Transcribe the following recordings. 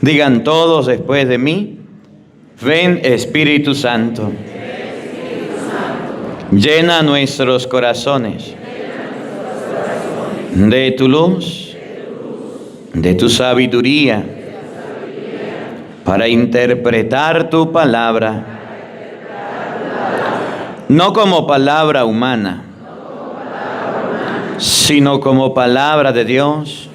Digan todos después de mí: ven Espíritu Santo. Llena nuestros corazones de tu luz, de tu sabiduría, para interpretar tu palabra, no como palabra humana, sino como palabra de Dios,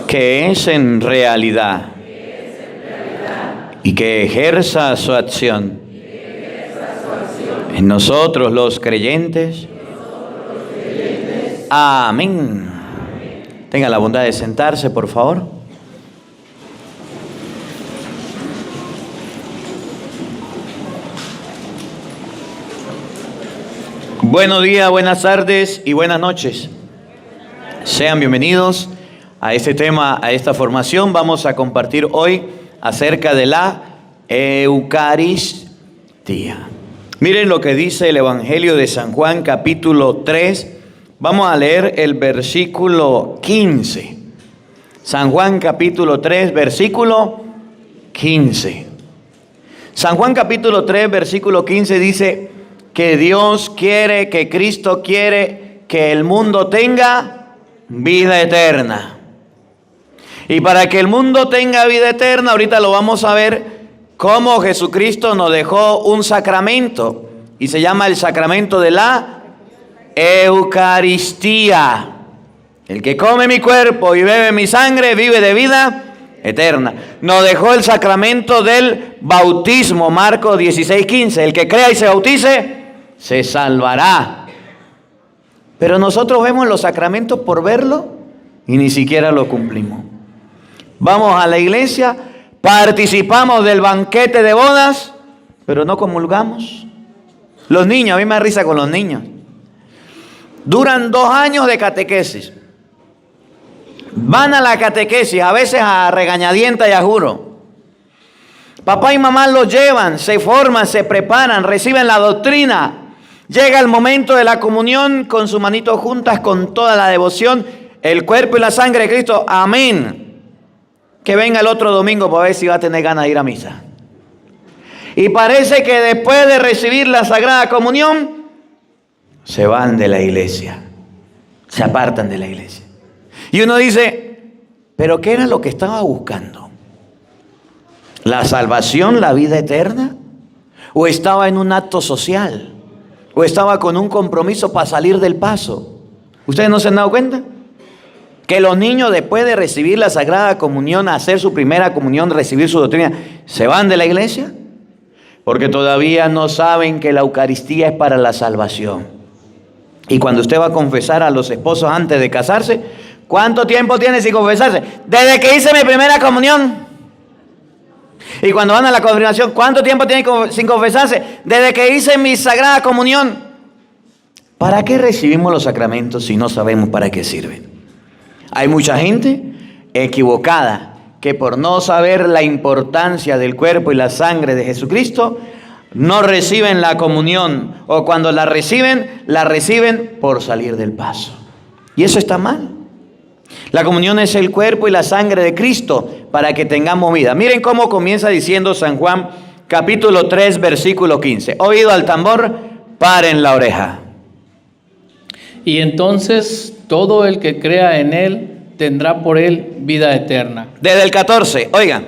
que es en realidad, y que ejerza su acción en nosotros los creyentes. Amén. Tenga la bondad de sentarse, por favor. Buenos días, buenas tardes y buenas noches. Sean bienvenidos a este tema, a esta formación. Vamos a compartir hoy acerca de la Eucaristía. Miren lo que dice el Evangelio de San Juan, capítulo 3. Vamos a leer el versículo 15. San Juan, capítulo 3, versículo 15. San Juan, capítulo 3, versículo 15 dice que Dios quiere, que Cristo quiere que el mundo tenga vida eterna. Y para que el mundo tenga vida eterna, ahorita lo vamos a ver, cómo Jesucristo nos dejó un sacramento, y se llama el sacramento de la Eucaristía. El que come mi cuerpo y bebe mi sangre vive de vida eterna. Nos dejó el sacramento del bautismo, Marcos 16:15. El que crea y se bautice, se salvará. Pero nosotros vemos los sacramentos por verlo y ni siquiera lo cumplimos. Vamos a la iglesia, participamos del banquete de bodas, pero no comulgamos. Los niños, a mí me da risa con los niños. Duran 2 años de catequesis. Van a la catequesis, a veces a regañadienta y a juro. Papá y mamá los llevan, se forman, se preparan, reciben la doctrina. Llega el momento de la comunión con sus manitos juntas, con toda la devoción, el cuerpo y la sangre de Cristo. Amén. Que venga el otro domingo para ver si va a tener ganas de ir a misa. Y parece que después de recibir la Sagrada Comunión, se van de la iglesia, se apartan de la iglesia. Y uno dice, ¿pero qué era lo que estaba buscando? ¿La salvación, la vida eterna? ¿O estaba en un acto social? ¿O estaba con un compromiso para salir del paso? ¿Ustedes no se han dado cuenta? Que los niños, después de recibir la Sagrada Comunión, hacer su primera comunión, recibir su doctrina, ¿se van de la iglesia? Porque todavía no saben que la Eucaristía es para la salvación. Y cuando usted va a confesar a los esposos antes de casarse, ¿cuánto tiempo tiene sin confesarse? Desde que hice mi primera comunión. Y cuando van a la confirmación, ¿cuánto tiempo tiene sin confesarse? Desde que hice mi Sagrada Comunión. ¿Para qué recibimos los sacramentos si no sabemos para qué sirven? Hay mucha gente equivocada que por no saber la importancia del cuerpo y la sangre de Jesucristo, no reciben la comunión, o cuando la reciben por salir del paso. Y eso está mal. La comunión es el cuerpo y la sangre de Cristo para que tengamos vida. Miren cómo comienza diciendo San Juan, capítulo 3, versículo 15. Oído al tambor, paren la oreja. Y entonces todo el que crea en él tendrá por él vida eterna. Desde el 14, oigan.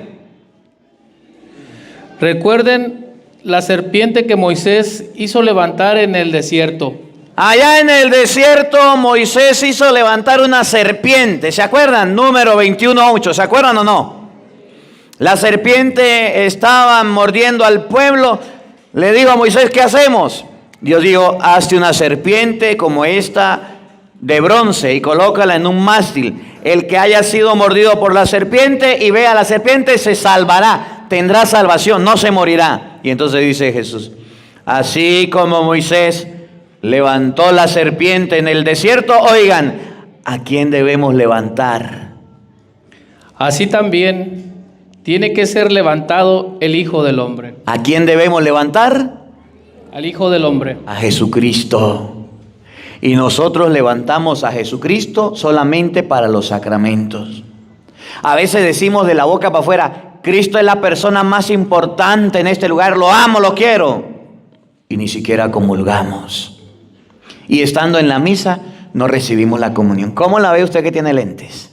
Recuerden la serpiente que Moisés hizo levantar en el desierto. Allá en el desierto Moisés hizo levantar una serpiente. ¿Se acuerdan? Número 21:8. ¿Se acuerdan o no? La serpiente estaba mordiendo al pueblo. Le digo a Moisés, ¿qué hacemos? Dios dijo, hazte una serpiente como esta de bronce y colócala en un mástil. El que haya sido mordido por la serpiente y vea a la serpiente se salvará, tendrá salvación, no se morirá. Y entonces dice Jesús, así como Moisés levantó la serpiente en el desierto, oigan, ¿a quién debemos levantar? Así también tiene que ser levantado el Hijo del Hombre. ¿A quién debemos levantar? Al Hijo del Hombre. A Jesucristo. Y nosotros levantamos a Jesucristo solamente para los sacramentos. A veces decimos de la boca para afuera, Cristo es la persona más importante en este lugar, lo amo, lo quiero. Y ni siquiera comulgamos. Y estando en la misa, no recibimos la comunión. ¿Cómo la ve usted que tiene lentes?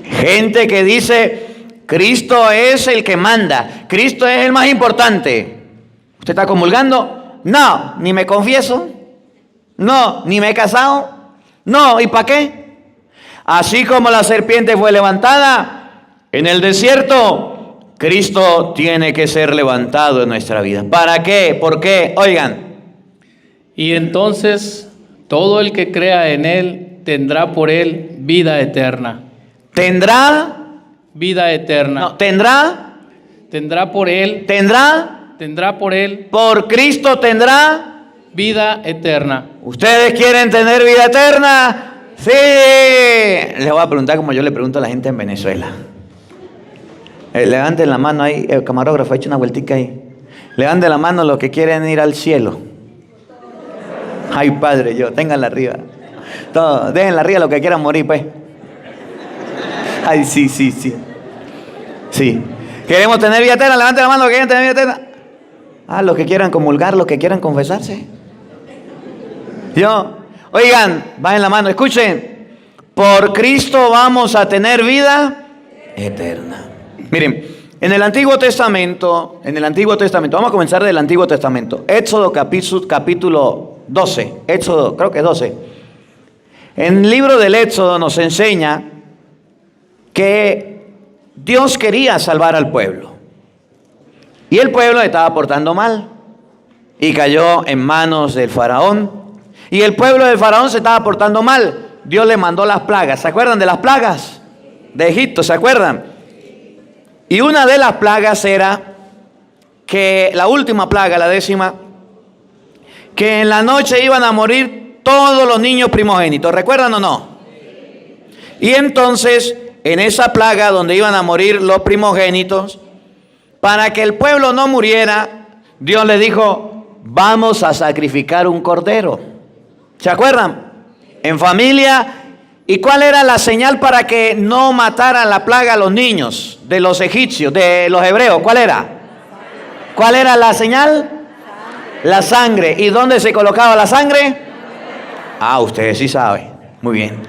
Gente que dice, Cristo es el que manda, Cristo es el más importante. ¿Usted está comulgando? No, ni me confieso. No, ni me he casado. No, ¿y para qué? Así como la serpiente fue levantada en el desierto, Cristo tiene que ser levantado en nuestra vida. ¿Para qué? ¿Por qué? Oigan. Y entonces todo el que crea en Él tendrá por Él vida eterna. ¿Tendrá? Vida eterna. No, ¿tendrá? Tendrá por Él. ¿Tendrá? Tendrá por Él. Por Cristo tendrá Vida eterna. ¿Ustedes quieren tener vida eterna? Sí. Les voy a preguntar como yo le pregunto a la gente en Venezuela. Levanten la mano ahí, el camarógrafo ha hecho una vueltica ahí. Levanten la mano los que quieren ir al cielo. Ay, Padre, ténganla arriba. Todo, déjenla arriba los que quieran morir, pues. Ay, sí. Sí. ¿Queremos tener vida eterna? Levanten la mano los que quieren tener vida eterna. Ah, los que quieran comulgar, los que quieran confesarse. Oigan, bajen la mano, escuchen. Por Cristo vamos a tener vida eterna. Miren, en el Antiguo Testamento, vamos a comenzar del Antiguo Testamento. Éxodo capítulo 12, Éxodo, creo que es 12. En el libro del Éxodo nos enseña que Dios quería salvar al pueblo. Y el pueblo estaba portando mal. Y cayó en manos del faraón. Y el pueblo del faraón se estaba portando mal. Dios le mandó las plagas. ¿Se acuerdan de las plagas de Egipto? ¿Se acuerdan? Y una de las plagas era que la última plaga, la 10ª, que en la noche iban a morir todos los niños primogénitos. ¿Recuerdan o no? Y entonces, en esa plaga donde iban a morir los primogénitos, para que el pueblo no muriera, Dios le dijo, vamos a sacrificar un cordero. ¿Se acuerdan? En familia. ¿Y cuál era la señal para que no matara la plaga a los niños de los egipcios, de los hebreos? ¿Cuál era? ¿Cuál era la señal? La sangre. ¿Y dónde se colocaba la sangre? Ah, ustedes sí saben. Muy bien.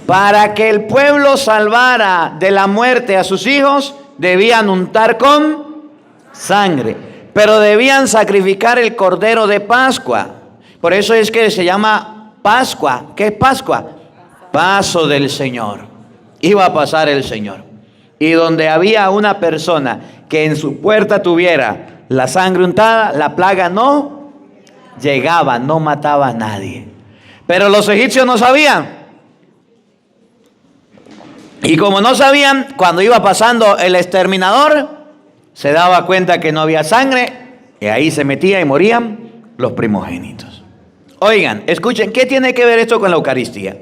Para que el pueblo salvara de la muerte a sus hijos, debían untar con sangre. Pero debían sacrificar el cordero de Pascua. Por eso es que se llama Pascua. ¿Qué es Pascua? Paso del Señor. Iba a pasar el Señor. Y donde había una persona que en su puerta tuviera la sangre untada, la plaga no llegaba, no mataba a nadie. Pero los egipcios no sabían. Y como no sabían, cuando iba pasando el exterminador, se daba cuenta que no había sangre, y ahí se metía y morían los primogénitos. Oigan, escuchen, ¿qué tiene que ver esto con la Eucaristía?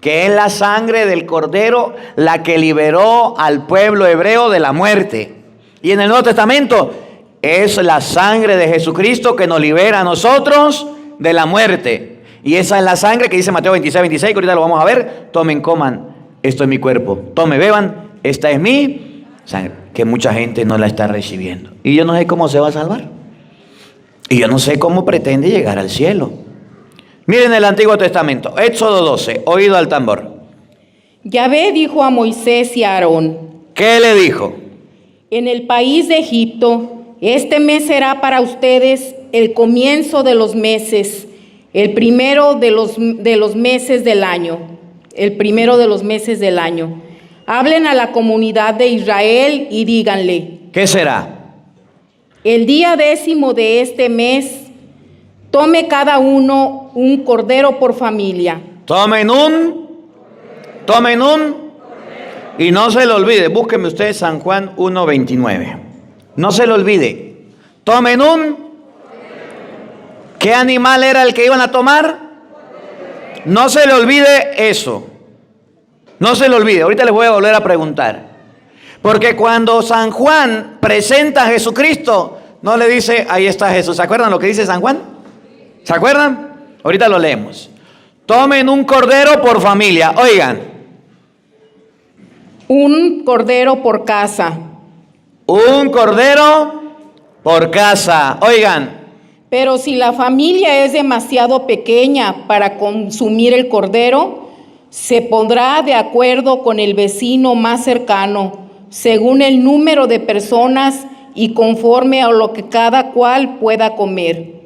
Que es la sangre del Cordero la que liberó al pueblo hebreo de la muerte. Y en el Nuevo Testamento es la sangre de Jesucristo que nos libera a nosotros de la muerte. Y esa es la sangre que dice Mateo 26, que ahorita lo vamos a ver. Tomen, coman, esto es mi cuerpo. Tomen, beban, esta es mi sangre. Que mucha gente no la está recibiendo. Y yo no sé cómo se va a salvar. Y yo no sé cómo pretende llegar al cielo. Miren el Antiguo Testamento, Éxodo 12, oído al tambor. Yahvé dijo a Moisés y a Aarón. ¿Qué le dijo? En el país de Egipto, este mes será para ustedes el comienzo de los meses, el primero de los meses del año. El primero de los meses del año. Hablen a la comunidad de Israel y díganle. ¿Qué será? El día 10º de este mes, tome cada uno un cordero por familia. Tomen un. Y no se lo olvide, búsqueme usted San Juan 1:29. No se lo olvide. Tomen un. ¿Qué animal era el que iban a tomar? No se le olvide eso. No se le olvide. Ahorita les voy a volver a preguntar. Porque cuando San Juan presenta a Jesucristo, no le dice, ahí está Jesús. ¿Se acuerdan lo que dice San Juan? ¿Se acuerdan? Ahorita lo leemos. Tomen un cordero por familia. Oigan. un cordero por casa. Un cordero por casa. Oigan, Pero si la familia es demasiado pequeña para consumir el cordero, se pondrá de acuerdo con el vecino más cercano, según el número de personas y conforme a lo que cada cual pueda comer.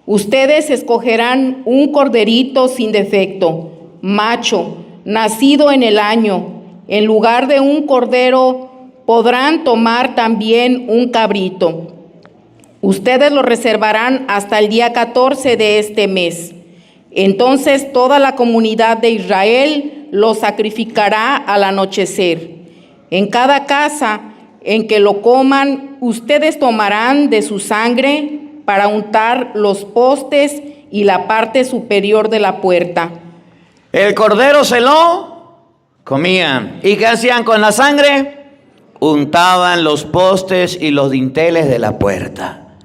Ustedes escogerán un corderito sin defecto, macho, nacido en el año. En lugar de un cordero, podrán tomar también un cabrito. Ustedes lo reservarán hasta el día 14 de este mes. Entonces toda la comunidad de Israel lo sacrificará al anochecer. En cada casa en que lo coman, ustedes tomarán de su sangre para untar los postes y la parte superior de la puerta. el cordero se lo comían. ¿Y qué hacían con la sangre? Untaban los postes y los dinteles de la puerta.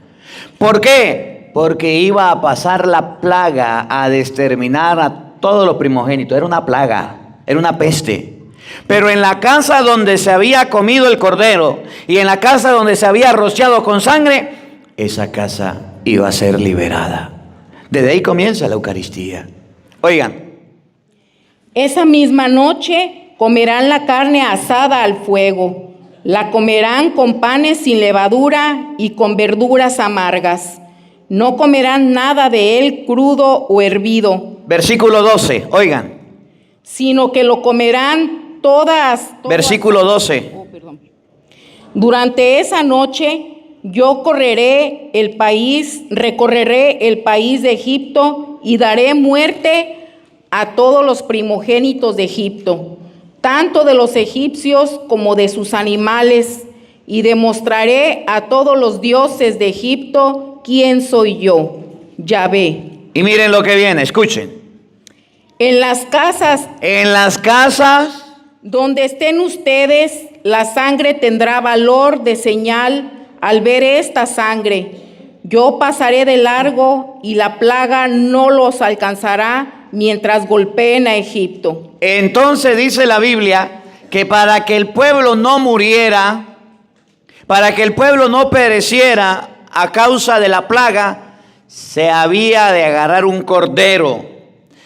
¿Por qué? Porque iba a pasar la plaga a exterminar a todos los primogénitos. Era una plaga, era una peste. Pero en la casa donde se había comido el cordero y en la casa donde se había rociado con sangre, esa casa iba a ser liberada. Desde ahí comienza la Eucaristía. Oigan, Esa misma noche comerán la carne asada al fuego. La comerán con panes sin levadura y con verduras amargas. No comerán nada de él crudo o hervido, versículo 12, oigan, sino que lo comerán todas. versículo 12. Durante esa noche yo recorreré el país de Egipto y daré muerte a todos los primogénitos de Egipto, tanto de los egipcios como de sus animales, y demostraré a todos los dioses de Egipto quién soy yo, Yahvé. Y miren lo que viene, escuchen. En las casas donde estén ustedes, la sangre tendrá valor de señal al ver esta sangre. Yo pasaré de largo y la plaga no los alcanzará mientras golpeen a Egipto. Entonces dice la Biblia que para que el pueblo no muriera, para que el pueblo no pereciera a causa de la plaga, se había de agarrar un cordero,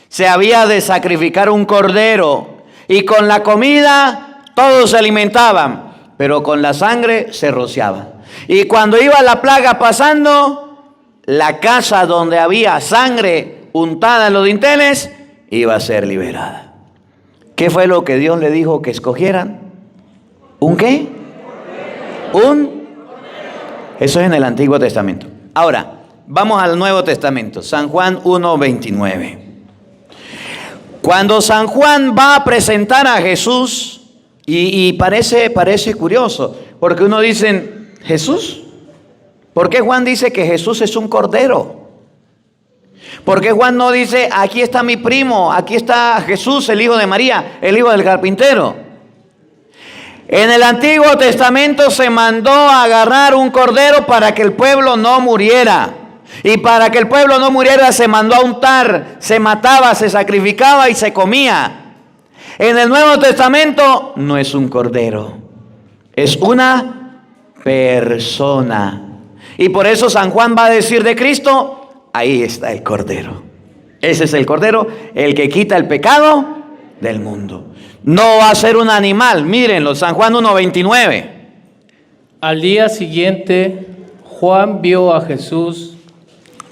se había de sacrificar un cordero, y con la comida todos se alimentaban, pero con la sangre se rociaban. Y cuando iba la plaga pasando, la casa donde había sangre untada en los dinteles iba a ser liberada. ¿Qué fue lo que Dios le dijo que escogieran? ¿Un qué? Eso es en el Antiguo Testamento. Ahora, vamos al Nuevo Testamento, San Juan 1:29. Cuando San Juan va a presentar a Jesús, y parece curioso, porque uno dice, ¿Jesús? ¿Por qué Juan dice que Jesús es un cordero? ¿Por qué Juan no dice, aquí está mi primo, aquí está Jesús, el hijo de María, el hijo del carpintero? En el Antiguo Testamento se mandó a agarrar un cordero para que el pueblo no muriera. Y para que el pueblo no muriera se mandó a untar, se mataba, se sacrificaba y se comía. En el Nuevo Testamento no es un cordero, es una persona. Y por eso San Juan va a decir de Cristo, ahí está el cordero. Ese es el cordero, el que quita el pecado del mundo. No va a ser un animal, mírenlo, San Juan 1:29. Al día siguiente, Juan vio a Jesús.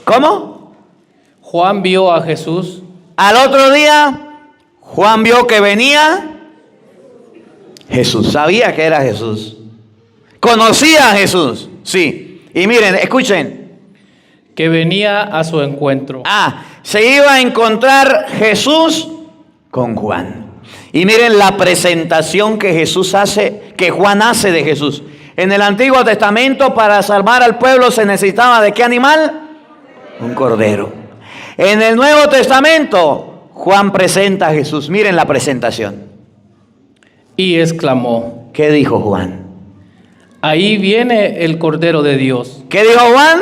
¿Cómo? Juan vio a Jesús. Al otro día, Juan vio que venía Jesús. Sabía que era Jesús. Conocía a Jesús. Sí. Y miren, escuchen. Que venía a su encuentro. Se iba a encontrar Jesús con Juan. Y miren la presentación que Jesús hace, que Juan hace de Jesús. En el Antiguo Testamento, para salvar al pueblo se necesitaba ¿de qué animal? Un cordero. En el Nuevo Testamento, Juan presenta a Jesús. Miren la presentación. Y exclamó: ¿Qué dijo Juan? Ahí viene el Cordero de Dios. ¿Qué dijo Juan?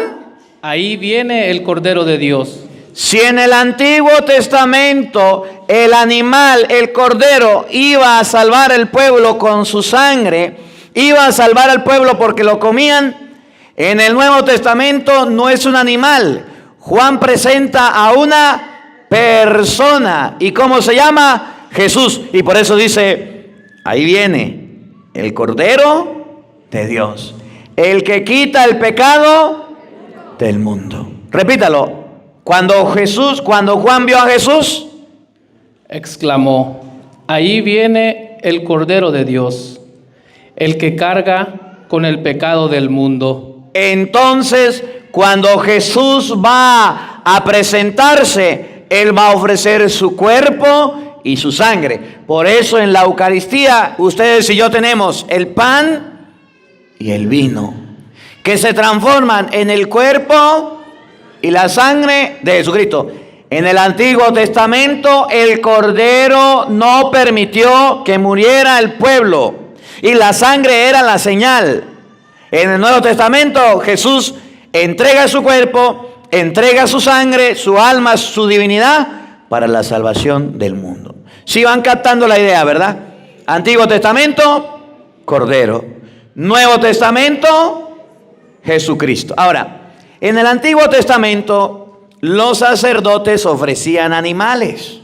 Ahí viene el Cordero de Dios. Si en el Antiguo Testamento el animal, el cordero, iba a salvar al pueblo con su sangre, iba a salvar al pueblo porque lo comían, en el Nuevo Testamento no es un animal. Juan presenta a una persona. ¿Y cómo se llama? Jesús. Y por eso dice, ahí viene el Cordero de Dios, el que quita el pecado del mundo. Repítalo. Cuando Juan vio a Jesús, exclamó, ahí viene el Cordero de Dios, el que carga con el pecado del mundo. Entonces, cuando Jesús va a presentarse, Él va a ofrecer su cuerpo y su sangre. Por eso en la Eucaristía, ustedes y yo tenemos el pan y el vino, que se transforman en el cuerpo y la sangre de Jesucristo. En el Antiguo Testamento el Cordero no permitió que muriera el pueblo y la sangre era la señal. En el Nuevo Testamento Jesús entrega su cuerpo, entrega su sangre, su alma, su divinidad para la salvación del mundo. Si van captando la idea, ¿verdad? Antiguo Testamento, Cordero. Nuevo Testamento, Jesucristo. Ahora, en el Antiguo Testamento, los sacerdotes ofrecían animales.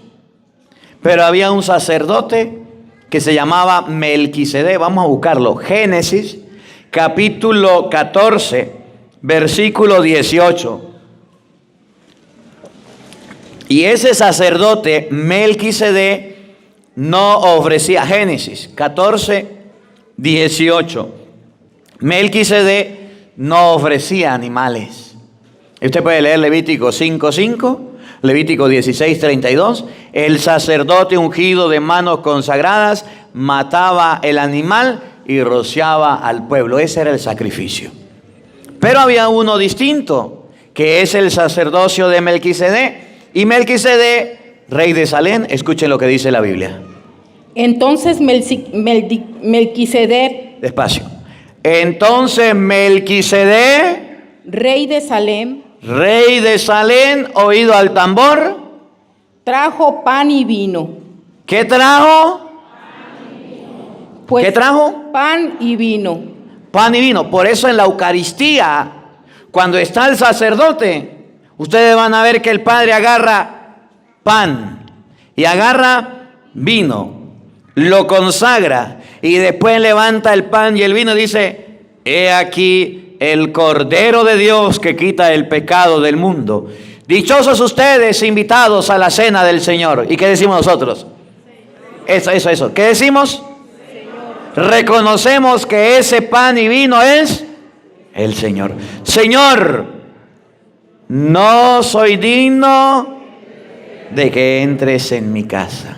Pero había un sacerdote que se llamaba Melquisedec. Vamos a buscarlo. Génesis, capítulo 14, versículo 18. Y ese sacerdote, Melquisedec, no ofrecía. Génesis 14, 18. Melquisedec no ofrecía animales. Usted puede leer Levítico 5:5, Levítico 16:32. El sacerdote ungido de manos consagradas mataba el animal y rociaba al pueblo. Ese era el sacrificio. Pero había uno distinto, que es el sacerdocio de Melquisedec. Y Melquisedec, rey de Salem, escuchen lo que dice la Biblia. Entonces Melquisedec, Despacio. Entonces Melquisedec, rey de Salem, oído al tambor, trajo pan y vino. ¿qué trajo? Pues, ¿Qué trajo? Pan y vino. Pan y vino. Por eso en la Eucaristía, cuando está el sacerdote, ustedes van a ver que el Padre agarra pan y agarra vino, lo consagra y después levanta el pan y el vino y dice, he aquí el Cordero de Dios que quita el pecado del mundo. Dichosos ustedes invitados a la cena del Señor. ¿Y qué decimos nosotros? Eso. ¿Qué decimos? Reconocemos que ese pan y vino es el Señor. Señor, no soy digno de que entres en mi casa.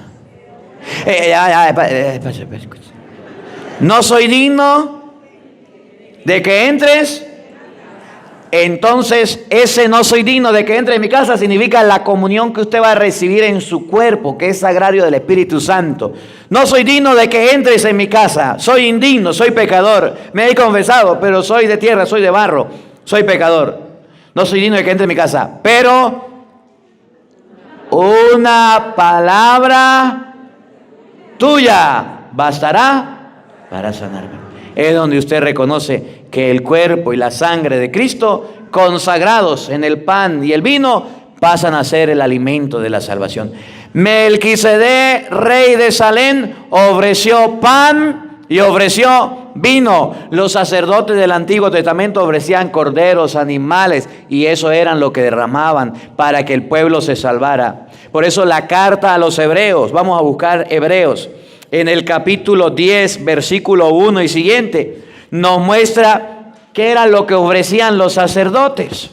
No soy digno de que entres. Entonces, ese no soy digno de que entre en mi casa significa la comunión que usted va a recibir en su cuerpo, que es sagrario del Espíritu Santo. No soy digno de que entres en mi casa. Soy indigno, soy pecador. Me he confesado, pero soy de tierra, soy de barro, soy pecador. No soy digno de que entre en mi casa. Pero una palabra tuya bastará para sanarme. Es donde usted reconoce que el cuerpo y la sangre de Cristo, consagrados en el pan y el vino, pasan a ser el alimento de la salvación. Melquisedec, rey de Salem, ofreció pan y ofreció vino. Los sacerdotes del Antiguo Testamento ofrecían corderos, animales, y eso eran lo que derramaban para que el pueblo se salvara. Por eso la carta a los hebreos, vamos a buscar Hebreos, en el capítulo 10, versículo 1 y siguiente, nos muestra qué era lo que ofrecían los sacerdotes,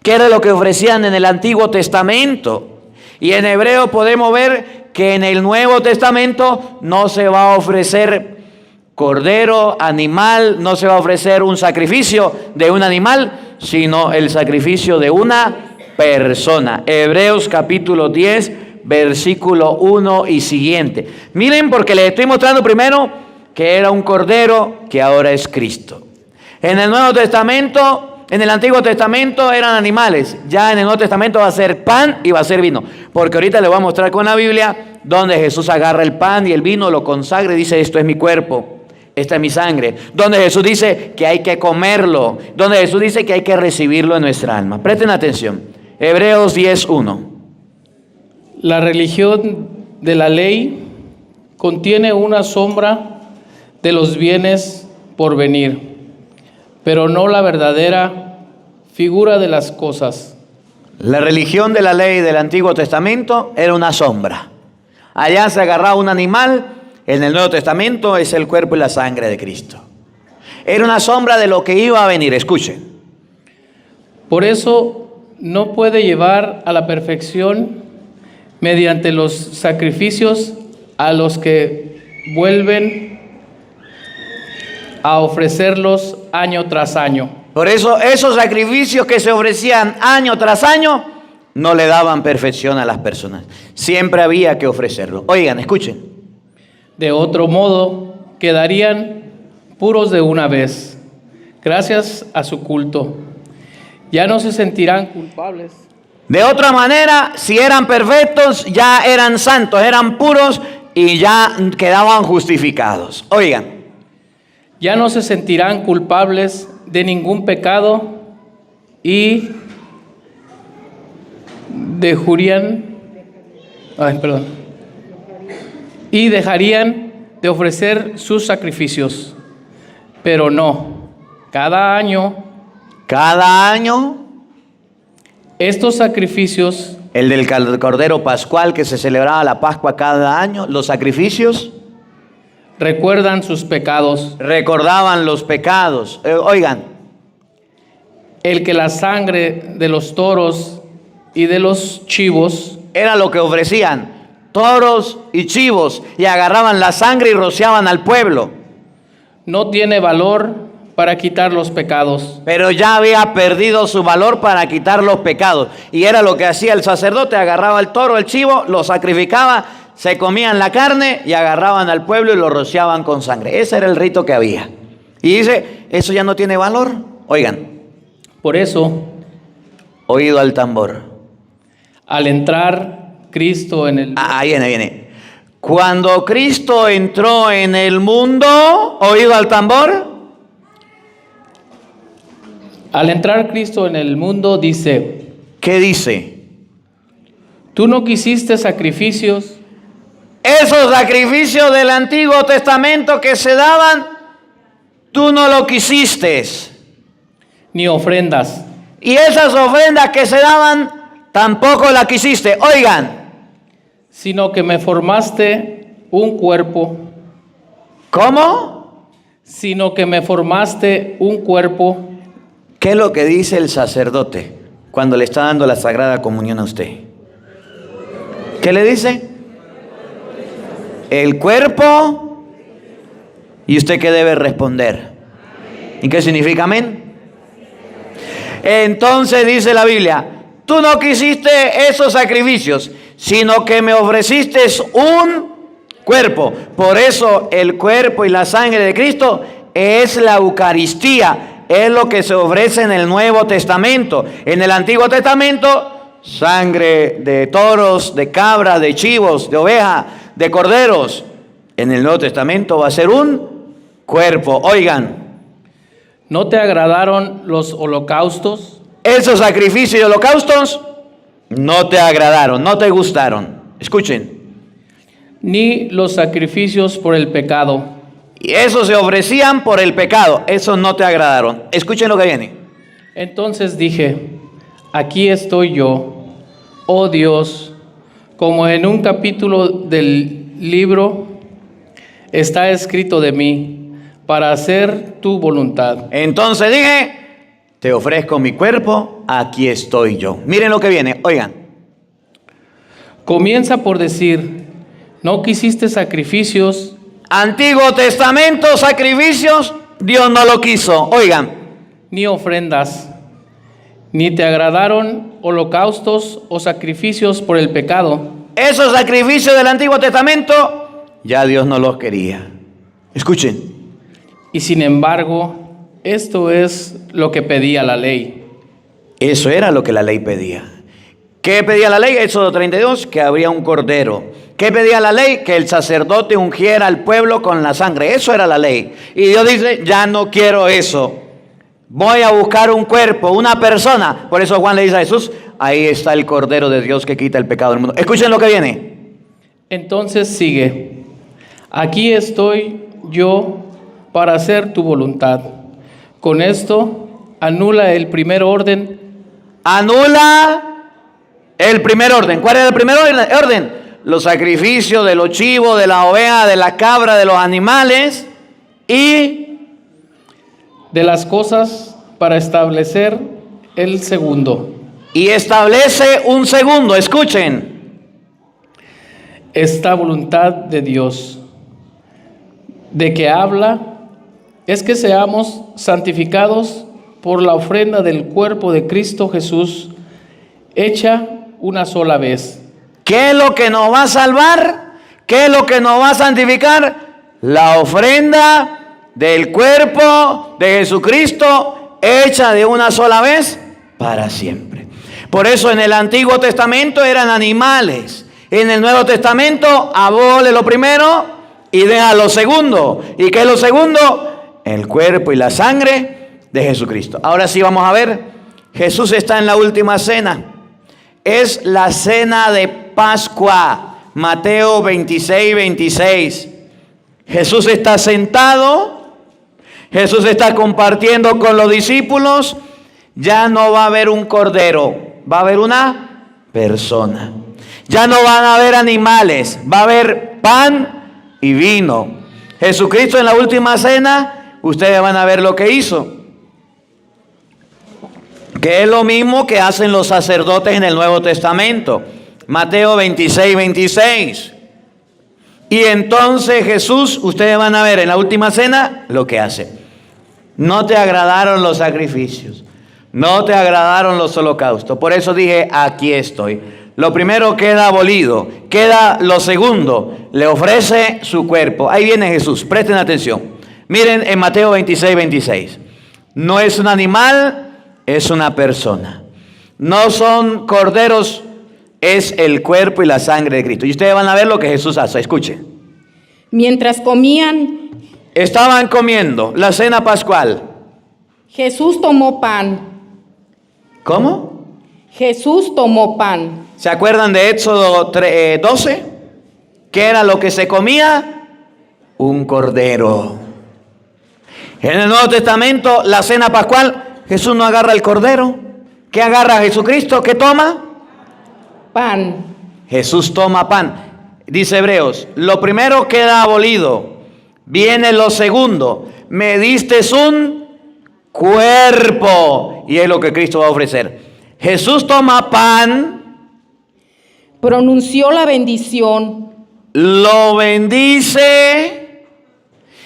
qué era lo que ofrecían en el Antiguo Testamento. Y en Hebreo podemos ver que en el Nuevo Testamento no se va a ofrecer cordero, animal, no se va a ofrecer un sacrificio de un animal, sino el sacrificio de una persona. Hebreos capítulo 10, versículo 1 y siguiente. Miren, porque les estoy mostrando primero que era un cordero que ahora es Cristo. En el Nuevo Testamento En el Antiguo Testamento eran animales, ya en el Nuevo Testamento va a ser pan y va a ser vino. Porque ahorita le voy a mostrar con la Biblia donde Jesús agarra el pan y el vino, lo consagra y dice: esto es mi cuerpo, esta es mi sangre. Donde Jesús dice que hay que comerlo, donde Jesús dice que hay que recibirlo en nuestra alma. Presten atención, Hebreos 10:1. La religión de la ley contiene una sombra de los bienes por venir, pero no la verdadera figura de las cosas. La religión de la ley del Antiguo Testamento era una sombra. Allá se agarraba un animal, en el Nuevo Testamento es el cuerpo y la sangre de Cristo. Era una sombra de lo que iba a venir, escuchen. Por eso no puede llevar a la perfección mediante los sacrificios a los que vuelven a ofrecerlos año tras año. Por eso esos sacrificios que se ofrecían año tras año no le daban perfección a las personas. Siempre había que ofrecerlo. Oigan, escuchen. De otro modo, quedarían puros de una vez, gracias a su culto. Ya no se sentirán culpables. De otra manera, si eran perfectos, ya eran santos, eran puros y ya quedaban justificados. Oigan. Ya no se sentirán culpables de ningún pecado y dejarían de ofrecer sus sacrificios. Pero no, cada año, estos sacrificios, el del Cordero Pascual que se celebraba la Pascua cada año, los sacrificios recuerdan sus pecados. Recordaban los pecados. Oigan. El que la sangre de los toros y de los chivos era lo que ofrecían, toros y chivos, y agarraban la sangre y rociaban al pueblo. No tiene valor para quitar los pecados. Pero ya había perdido su valor para quitar los pecados. Y era lo que hacía el sacerdote: agarraba el toro, el chivo, lo sacrificaba, se comían la carne y agarraban al pueblo y lo rociaban con sangre. Ese era el rito que había. Y dice, eso ya no tiene valor. Oigan. Por eso, oído al tambor. Al entrar Cristo en el... Ahí viene. Cuando Cristo entró en el mundo, oído al tambor. Al entrar Cristo en el mundo, dice... ¿Qué dice? Tú no quisiste sacrificios. Esos sacrificios del Antiguo Testamento que se daban, tú no lo quisiste. Ni ofrendas. Y esas ofrendas que se daban, tampoco las quisiste. Oigan. Sino que me formaste un cuerpo. ¿Cómo? Sino que me formaste un cuerpo. ¿Qué es lo que dice el sacerdote cuando le está dando la Sagrada Comunión a usted? ¿Qué le dice? El cuerpo. ¿Y usted qué debe responder? ¿Y qué significa amén? Entonces dice la Biblia, tú no quisiste esos sacrificios, sino que me ofreciste un cuerpo. Por eso el cuerpo y la sangre de Cristo es la Eucaristía, es lo que se ofrece en el Nuevo Testamento. En el Antiguo Testamento, sangre de toros, de cabras, de chivos, de ovejas, de corderos. En el Nuevo Testamento va a ser un cuerpo. Oigan. ¿No te agradaron los holocaustos? Esos sacrificios y holocaustos no te agradaron, no te gustaron. Escuchen. Ni los sacrificios por el pecado. Y esos se ofrecían por el pecado, esos no te agradaron. Escuchen lo que viene. Entonces dije, aquí estoy yo, oh Dios, como en un capítulo del libro está escrito de mí, para hacer tu voluntad. Entonces dije, te ofrezco mi cuerpo, aquí estoy yo. Miren lo que viene, oigan. Comienza por decir, no quisiste sacrificios. Antiguo Testamento, sacrificios, Dios no lo quiso. Oigan. Ni ofrendas, ni te agradaron holocaustos o sacrificios por el pecado. Esos sacrificios del Antiguo Testamento, ya Dios no los quería. Escuchen. Y sin embargo, Esto es lo que pedía la ley. Eso era lo que la ley pedía. ¿Qué pedía la ley? Éxodo 32, que habría un cordero. ¿Qué pedía la ley? Que el sacerdote ungiera al pueblo con la sangre. Eso era la ley. Y Dios dice, ya no quiero eso. Voy a buscar un cuerpo, una persona. Por eso Juan le dice a Jesús, ahí está el Cordero de Dios que quita el pecado del mundo. Escuchen lo que viene. Entonces sigue. Aquí estoy yo para hacer tu voluntad. Con esto anula el primer orden. Anula el primer orden. ¿Cuál era el primer orden? Los sacrificios de los chivos, de la oveja, de la cabra, de los animales y de las cosas para establecer el segundo. y establece un segundo. Escuchen. Esta voluntad de Dios, de que habla, es que seamos santificados por la ofrenda del cuerpo de Cristo Jesús, hecha una sola vez. ¿Qué es lo que nos va a salvar? ¿Qué es lo que nos va a santificar? La ofrenda del cuerpo de Jesucristo, hecha de una sola vez para siempre. Por eso en el Antiguo Testamento eran animales. En el Nuevo Testamento abole lo primero y deja lo segundo. ¿Y qué es lo segundo? El cuerpo y la sangre de Jesucristo. Ahora sí vamos a ver. Jesús está en la última cena. Es la cena de Pascua. Mateo 26, 26. Jesús está sentado. Jesús está compartiendo con los discípulos. Ya no va a haber un cordero, va a haber una persona. Ya no van a haber animales, va a haber pan y vino. Jesucristo en la última cena, ustedes van a ver lo que hizo. Que es lo mismo que hacen los sacerdotes en el Nuevo Testamento. Mateo 26, 26. Y entonces Jesús, ustedes van a ver en la última cena lo que hace. No te agradaron los sacrificios, no te agradaron los holocaustos. Por eso dije, aquí estoy. Lo primero queda abolido, queda lo segundo, le ofrece su cuerpo. Ahí viene Jesús, presten atención. Miren en Mateo 26, 26. No es un animal, es una persona. No son corderos, es el cuerpo y la sangre de Cristo. Y ustedes van a ver lo que Jesús hace, escuchen. Mientras comían, estaban comiendo la cena pascual. Jesús tomó pan. ¿Cómo? Jesús tomó pan. ¿Se acuerdan de Éxodo 12? ¿Qué era lo que se comía? Un cordero. En el Nuevo Testamento, la cena pascual, Jesús no agarra el cordero. ¿Qué agarra Jesucristo? ¿Qué toma? Pan. Jesús toma pan. Dice Hebreos, lo primero queda abolido. Viene lo segundo. Me diste un cuerpo. Y es lo que Cristo va a ofrecer. Jesús toma pan. Pronunció la bendición. Lo bendice.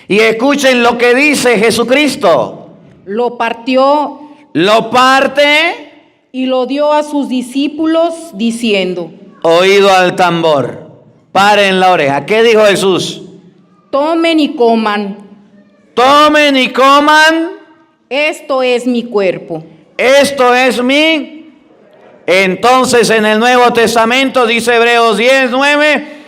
Y escuchen lo que dice Jesucristo. Lo partió. Lo parte. Y lo dio a sus discípulos diciendo. Oído al tambor. Paren la oreja. ¿Qué dijo Jesús? Tomen y coman. Tomen y coman. Esto es mi cuerpo. Esto es mi. Entonces en el Nuevo Testamento dice Hebreos 10, 9.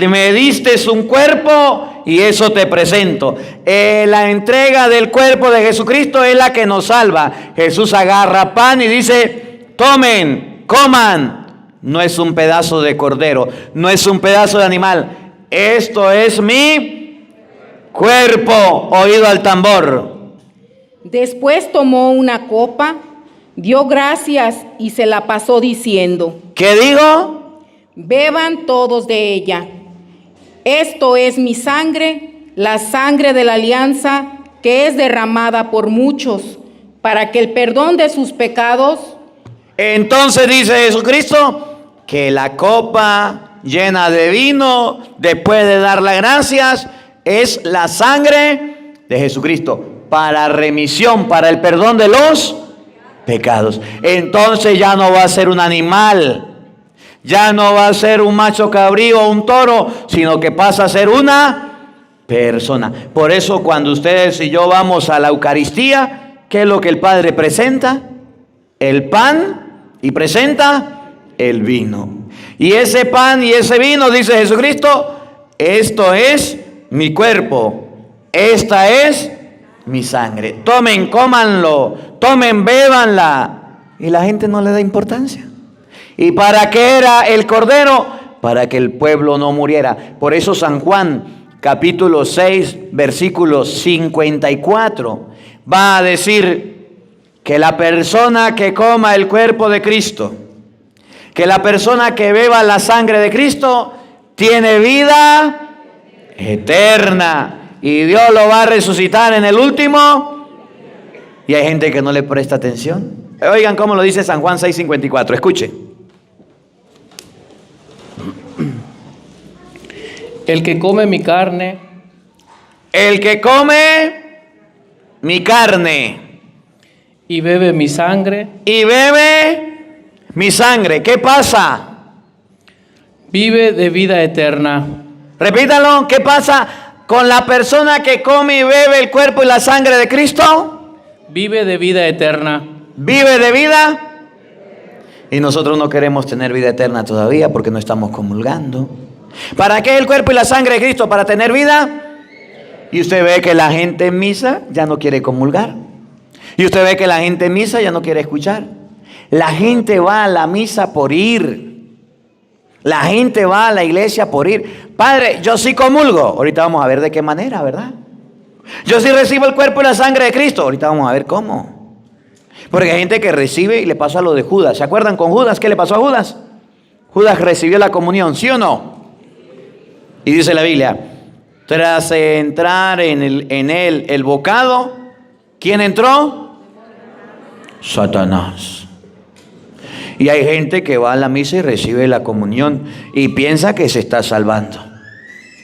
Me diste un cuerpo y eso te presento. La entrega del cuerpo de Jesucristo es la que nos salva. Jesús agarra pan y dice, tomen, coman. No es un pedazo de cordero, no es un pedazo de animal. Esto es mi cuerpo. Oído al tambor. Después tomó una copa, dio gracias y se la pasó diciendo. ¿Qué digo? Beban todos de ella. Esto es mi sangre, la sangre de la alianza que es derramada por muchos para que el perdón de sus pecados. Entonces dice Jesucristo que la copa llena de vino, después de dar las gracias, es la sangre de Jesucristo para remisión, para el perdón de los pecados. Entonces ya no va a ser un animal. Ya no va a ser un macho cabrío o un toro, sino que pasa a ser una persona. Por eso cuando ustedes y yo vamos a la Eucaristía, ¿qué es lo que el Padre presenta? El pan y presenta el vino. Y ese pan y ese vino, dice Jesucristo, esto es mi cuerpo, esta es mi sangre. Tomen, cómanlo, tomen, bébanla. Y la gente no le da importancia. ¿Y para qué era el Cordero? Para que el pueblo no muriera. Por eso San Juan, capítulo 6, versículo 54, va a decir que la persona que coma el cuerpo de Cristo, que la persona que beba la sangre de Cristo, tiene vida eterna. Y Dios lo va a resucitar en el último. Y hay gente que no le presta atención. Oigan cómo lo dice San Juan 6:54. Escuche. El que come mi carne El que come mi carne y bebe mi sangre, y bebe mi sangre, ¿qué pasa? vive de vida eterna. Repítalo, ¿qué pasa con la persona que come y bebe el cuerpo y la sangre de Cristo? Vive de vida eterna. Vive de vida. Y nosotros no queremos tener vida eterna todavía porque no estamos comulgando. ¿Para qué el cuerpo y la sangre de Cristo? Para tener vida. Y usted ve que la gente en misa ya no quiere comulgar. Y usted ve que la gente en misa ya no quiere escuchar. La gente va a la misa por ir. La gente va a la iglesia por ir. Padre, yo sí comulgo. Ahorita vamos a ver de qué manera, ¿verdad? Yo sí recibo el cuerpo y la sangre de Cristo. Ahorita vamos a ver cómo. Porque hay gente que recibe y le pasa lo de Judas. ¿Se acuerdan con Judas? ¿Qué le pasó a Judas? Judas recibió la comunión, ¿sí o no? Y dice la Biblia, tras entrar en él el bocado, ¿quién entró? Satanás. Y hay gente que va a la misa y recibe la comunión y piensa que se está salvando,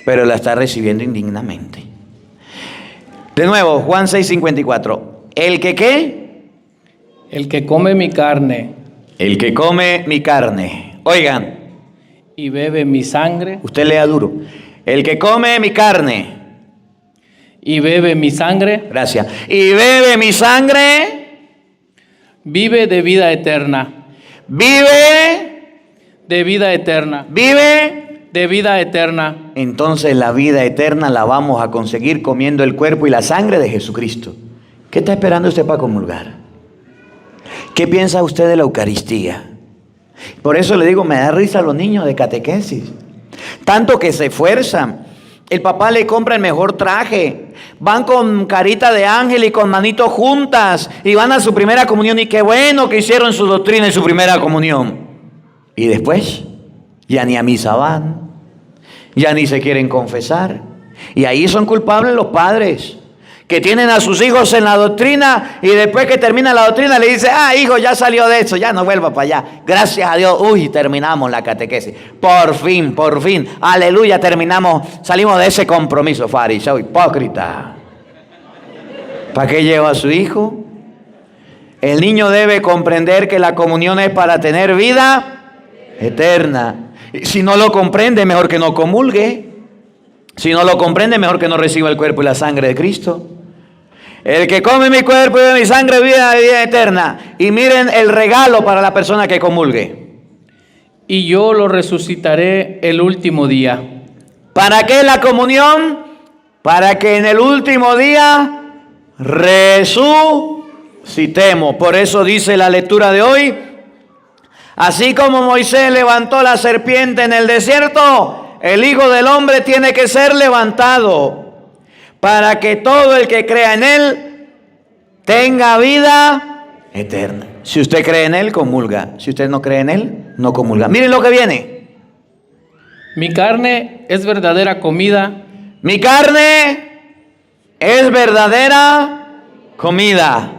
pero la está recibiendo indignamente. De nuevo, Juan 6:54. ¿El que qué? El que come mi carne El que come mi carne. Oigan, y bebe mi sangre, usted lea duro. El que come mi carne. y bebe mi sangre, Gracias. Y bebe mi sangre. vive de vida eterna. Vive. De vida eterna. Vive. De vida eterna. Entonces la vida eterna la vamos a conseguir comiendo el cuerpo y la sangre de Jesucristo. ¿Qué está esperando usted para comulgar? ¿Qué piensa usted de la Eucaristía? Por eso le digo, me da risa a los niños de catequesis. Tanto que se esfuerzan. El papá le compra el mejor traje. Van con carita de ángel y con manitos juntas. Y van a su primera comunión. Y qué bueno que hicieron su doctrina en su primera comunión. Y después, ya ni a misa van. Ya ni se quieren confesar. Y ahí son culpables los padres, que tienen a sus hijos en la doctrina y después que termina la doctrina le dice, hijo, ya salió de eso, ya no vuelva para allá. Gracias a Dios, terminamos la catequesis. Por fin, aleluya, terminamos, salimos de ese compromiso. Fariseo hipócrita. ¿Para qué lleva a su hijo? El niño debe comprender que la comunión es para tener vida eterna. Y si no lo comprende, mejor que no comulgue. Si no lo comprende, mejor que no reciba el cuerpo y la sangre de Cristo. El que come mi cuerpo y bebe mi sangre vive la vida eterna. Y miren el regalo para la persona que comulgue. Y yo lo resucitaré el último día. ¿Para qué la comunión? Para que en el último día resucitemos. Por eso dice la lectura de hoy, así como Moisés levantó la serpiente en el desierto, el Hijo del Hombre tiene que ser levantado para que todo el que crea en Él tenga vida eterna. Si usted cree en Él, comulga. Si usted no cree en Él, no comulga. Miren lo que viene. Mi carne es verdadera comida. Mi carne es verdadera comida.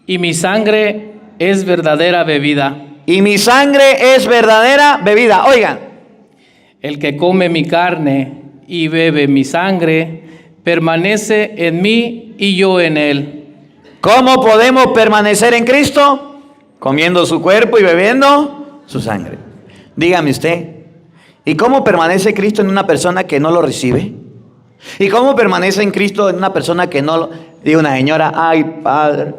Y mi sangre es verdadera bebida. Y mi sangre es verdadera bebida. Oigan. El que come mi carne y bebe mi sangre, permanece en mí y yo en él. ¿Cómo podemos permanecer en Cristo? Comiendo su cuerpo y bebiendo su sangre. Dígame usted, ¿y cómo permanece Cristo en una persona que no lo recibe? ¿Y cómo permanece en Cristo en una persona que no lo... Dice una señora, ay Padre,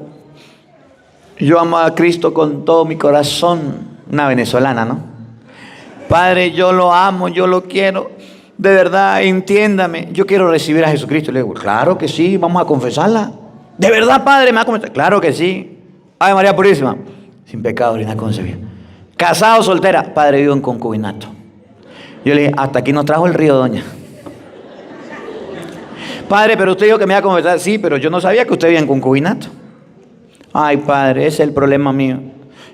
yo amo a Cristo con todo mi corazón. Una venezolana, ¿no? Padre, yo lo amo, yo lo quiero. De verdad, entiéndame. Yo quiero recibir a Jesucristo. Le digo, claro que sí, vamos a confesarla. ¿De verdad, Padre, me va a confesar? Claro que sí. Ave María Purísima, sin pecado original concebida. Casado, soltera, Padre, vivo en concubinato. Yo le dije, hasta aquí nos trajo el río, doña. Padre, pero usted dijo que me iba a confesar. Sí, pero yo no sabía que usted vivía en concubinato. Ay, Padre, ese es el problema mío.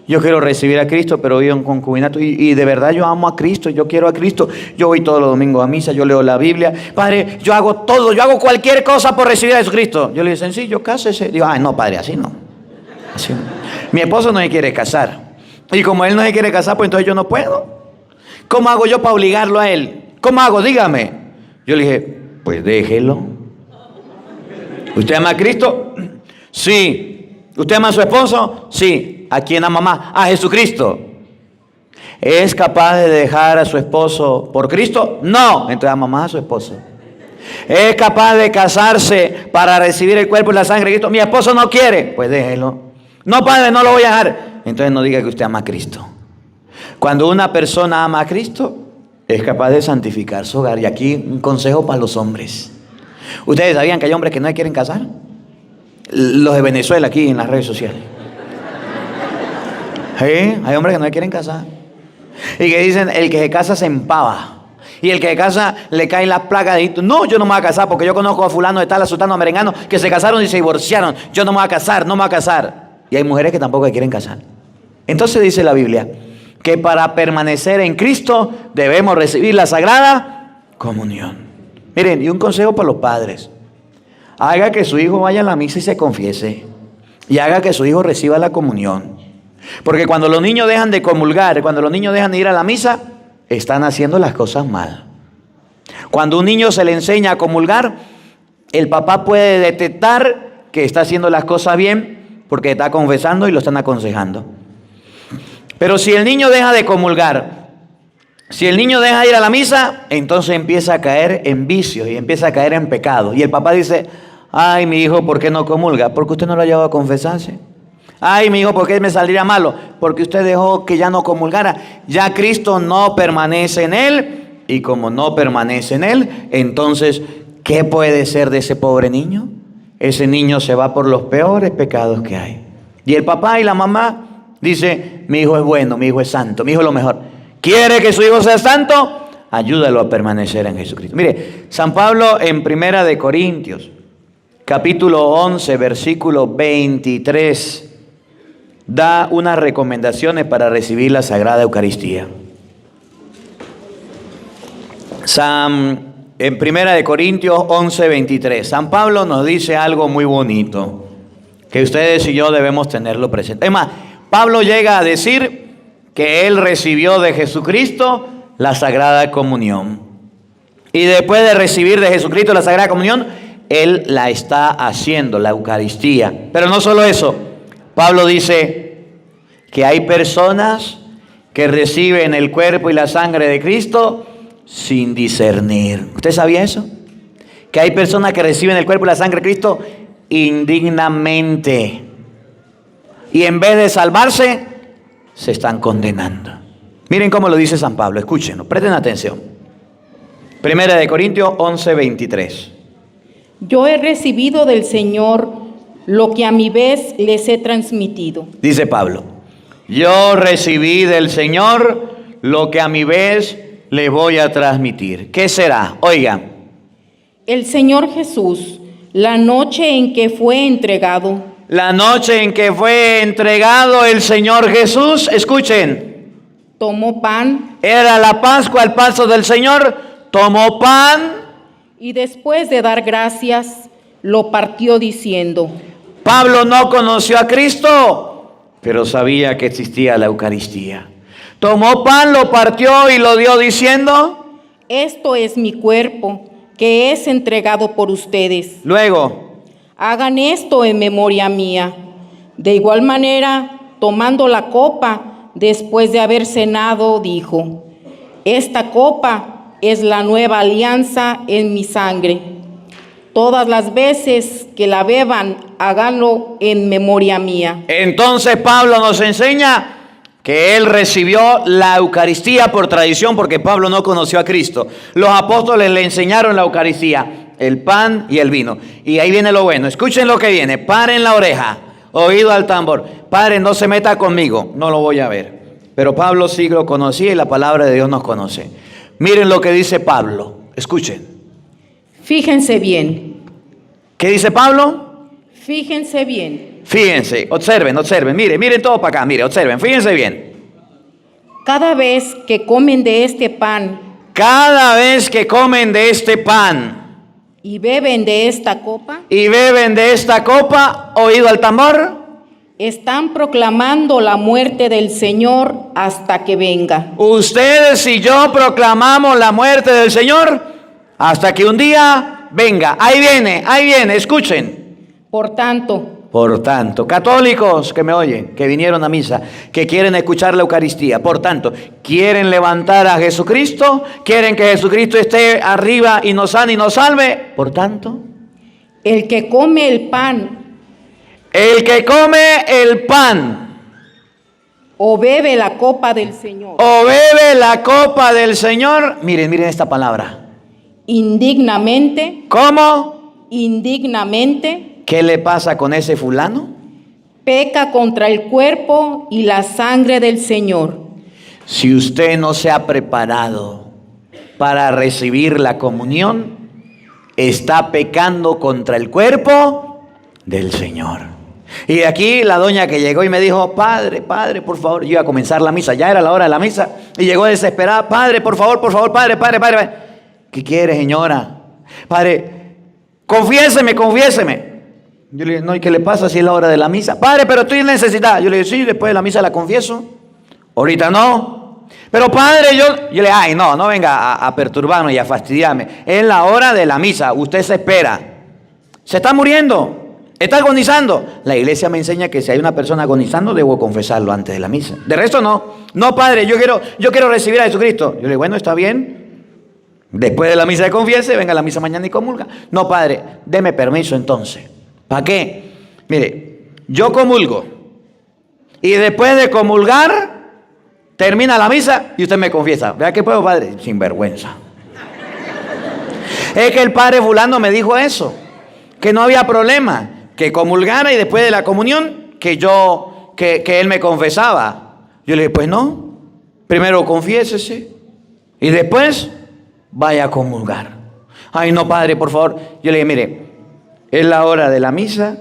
Yo quiero recibir a Cristo, pero vivo en concubinato. Y de verdad yo amo a Cristo, yo quiero a Cristo. Yo voy todos los domingos a misa, yo leo la Biblia. Padre, yo hago todo, yo hago cualquier cosa por recibir a Jesucristo. Yo le dije, sencillo, cásese. Digo, ay, no, Padre, así no. Así no. Mi esposo no se quiere casar. Y como él no se quiere casar, pues entonces yo no puedo. ¿Cómo hago yo para obligarlo a él? ¿Cómo hago? Dígame. Yo le dije, pues déjelo. ¿Usted ama a Cristo? Sí. ¿Usted ama a su esposo? Sí. ¿A quién ama más? A Jesucristo. ¿Es capaz de dejar a su esposo por Cristo? No. Entonces ama más a su esposo. ¿Es capaz de casarse para recibir el cuerpo y la sangre de Cristo? Mi esposo no quiere. Pues déjelo. No, Padre, no lo voy a dejar. Entonces no diga que usted ama a Cristo. Cuando una persona ama a Cristo, es capaz de santificar su hogar. Y aquí un consejo para los hombres. ¿Ustedes sabían que hay hombres que no se quieren casar? Los de Venezuela aquí en las redes sociales. ¿Sí? Hay hombres que no se quieren casar. Y que dicen, el que se casa se empava. Y el que se casa le caen las placas de... No, yo no me voy a casar porque yo conozco a fulano de tal, a sultano, a merengano, que se casaron y se divorciaron. Yo no me voy a casar, no me voy a casar. Y hay mujeres que tampoco se quieren casar. Entonces dice la Biblia que para permanecer en Cristo debemos recibir la Sagrada Comunión. Miren, y un consejo para los padres. Haga que su hijo vaya a la misa y se confiese. Y haga que su hijo reciba la comunión. Porque cuando los niños dejan de comulgar, cuando los niños dejan de ir a la misa, están haciendo las cosas mal. Cuando un niño se le enseña a comulgar, el papá puede detectar que está haciendo las cosas bien porque está confesando y lo están aconsejando. Pero si el niño deja de comulgar, si el niño deja de ir a la misa, entonces empieza a caer en vicios y empieza a caer en pecado. Y el papá dice, ay, mi hijo, ¿por qué no comulga? Porque usted no lo ha llevado a confesarse. Ay, mi hijo, ¿por qué me saldría malo? Porque usted dejó que ya no comulgara. Ya Cristo no permanece en él. Y como no permanece en él, entonces, ¿qué puede ser de ese pobre niño? Ese niño se va por los peores pecados que hay. Y el papá y la mamá dice, mi hijo es bueno, mi hijo es santo, mi hijo es lo mejor. ¿Quiere que su hijo sea santo? Ayúdalo a permanecer en Jesucristo. Mire, San Pablo en Primera de Corintios, capítulo 11, versículo 23, da unas recomendaciones para recibir la Sagrada Eucaristía. En Primera de Corintios 11, 23, San Pablo nos dice algo muy bonito, que ustedes y yo debemos tenerlo presente. Es más, Pablo llega a decir que él recibió de Jesucristo la Sagrada Comunión. Y después de recibir de Jesucristo la Sagrada Comunión, él la está haciendo, la Eucaristía. Pero no solo eso, Pablo dice que hay personas que reciben el cuerpo y la sangre de Cristo sin discernir. ¿Usted sabía eso? Que hay personas que reciben el cuerpo y la sangre de Cristo indignamente. Y en vez de salvarse, se están condenando. Miren cómo lo dice San Pablo, escúchenlo, presten atención. Primera de Corintios 11, 23. Yo he recibido del Señor lo que a mi vez les he transmitido. Dice Pablo, yo recibí del Señor lo que a mi vez les voy a transmitir. ¿Qué será? Oigan. El Señor Jesús, la noche en que fue entregado. La noche en que fue entregado el Señor Jesús, escuchen. Tomó pan. Era la Pascua, el paso del Señor. Tomó pan. Y después de dar gracias, lo partió diciendo. Pablo no conoció a Cristo, pero sabía que existía la Eucaristía. Tomó pan, lo partió y lo dio diciendo. Esto es mi cuerpo, que es entregado por ustedes. Luego. Hagan esto en memoria mía. De igual manera, tomando la copa, después de haber cenado, dijo, esta copa es la nueva alianza en mi sangre. Todas las veces que la beban, háganlo en memoria mía. Entonces Pablo nos enseña que él recibió la Eucaristía por tradición, porque Pablo no conoció a Cristo. Los apóstoles le enseñaron la Eucaristía, el pan y el vino. Y ahí viene lo bueno. Escuchen lo que viene. Paren la oreja, oído al tambor. Paren, no se meta conmigo, no lo voy a ver. Pero Pablo sí lo conocía y la palabra de Dios nos conoce. Miren lo que dice Pablo. Escuchen. Fíjense bien. ¿Qué dice Pablo? Fíjense bien. Fíjense, observen, miren todo para acá, observen, fíjense bien. Cada vez que comen de este pan Cada vez que comen de este pan y beben de esta copa, oído al tambor, están proclamando la muerte del Señor hasta que venga. ustedes y yo proclamamos la muerte del Señor hasta que un día venga. Ahí viene, escuchen. Por tanto, católicos que me oyen, que vinieron a misa, que quieren escuchar la Eucaristía, por tanto, quieren levantar a Jesucristo, quieren que Jesucristo esté arriba y nos sane y nos salve, por tanto, el que come el pan o bebe la copa del Señor, miren esta palabra. indignamente, ¿Cómo? indignamente, ¿Qué le pasa con ese fulano? peca contra el cuerpo y la sangre del Señor. Si usted no se ha preparado para recibir la comunión, está pecando contra el cuerpo del Señor. Y de aquí la doña que llegó y me dijo, padre, por favor, yo iba a comenzar la misa, ya era la hora de la misa, y llegó desesperada, padre, por favor, padre. ¿Qué quiere, señora? Padre, confiéseme. Yo le dije, no, ¿y qué le pasa si es la hora de la misa? Padre, pero estoy necesitada. Yo le dije, sí, después de la misa la confieso. Ahorita no. Pero padre, yo le dije, ay, no venga a perturbarme y a fastidiarme. Es la hora de la misa, usted se espera. Se está muriendo, está agonizando. La iglesia me enseña que si hay una persona agonizando, debo confesarlo antes de la misa. De resto no. No, padre, yo quiero recibir a Jesucristo. Yo le dije, bueno, está bien. Después de la misa de confiese, venga a la misa mañana y comulga. No, padre, deme permiso entonces. ¿Para qué? Mire, yo comulgo y después de comulgar termina la misa y usted me confiesa. ¿Vea qué puedo, padre? Sin vergüenza. Es que el padre fulano me dijo eso, que no había problema, que comulgara y después de la comunión que él me confesaba. Yo le dije, pues no, primero confiésese y después vaya a comulgar. Ay, no, padre, por favor. Yo le dije, mire, es la hora de la misa,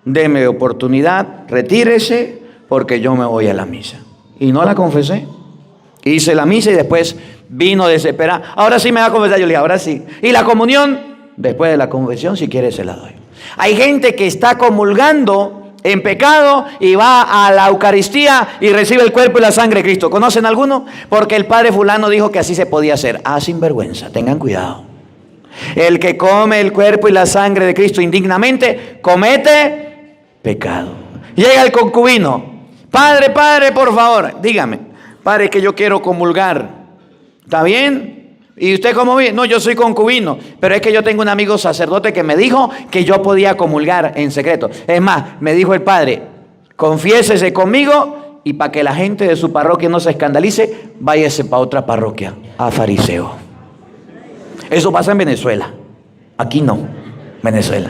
deme oportunidad, retírese, porque yo me voy a la misa. Y no la confesé. Hice la misa y después vino desesperada. Ahora sí me va a confesar. Yo le dije, ahora sí. Y la comunión, después de la confesión, si quiere se la doy. Hay gente que está comulgando en pecado y va a la Eucaristía y recibe el cuerpo y la sangre de Cristo. ¿Conocen alguno? Porque el padre fulano dijo que así se podía hacer. Sin vergüenza, tengan cuidado. El que come el cuerpo y la sangre de Cristo indignamente comete pecado. Llega el concubino. Padre, por favor, dígame. Padre, que yo quiero comulgar. ¿Está bien? ¿Y usted cómo vive? No, yo soy concubino. Pero es que yo tengo un amigo sacerdote que me dijo que yo podía comulgar en secreto. Es más, me dijo el padre, confiésese conmigo y para que la gente de su parroquia no se escandalice, váyase para otra parroquia, a fariseo. Eso pasa en Venezuela. Aquí no, Venezuela.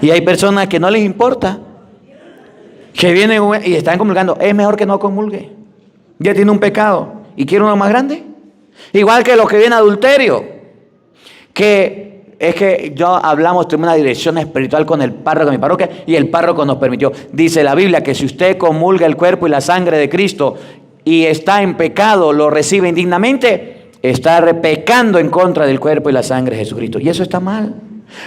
Y hay personas que no les importa, que vienen y están comulgando. Es mejor que no comulgue. Ya tiene un pecado y quiere uno más grande. Igual que los que vienen adulterio. Que es que tuvimos una dirección espiritual con el párroco de mi parroquia y el párroco nos permitió. Dice la Biblia que si usted comulga el cuerpo y la sangre de Cristo y está en pecado, lo recibe indignamente, está pecando en contra del cuerpo y la sangre de Jesucristo. Y eso está mal.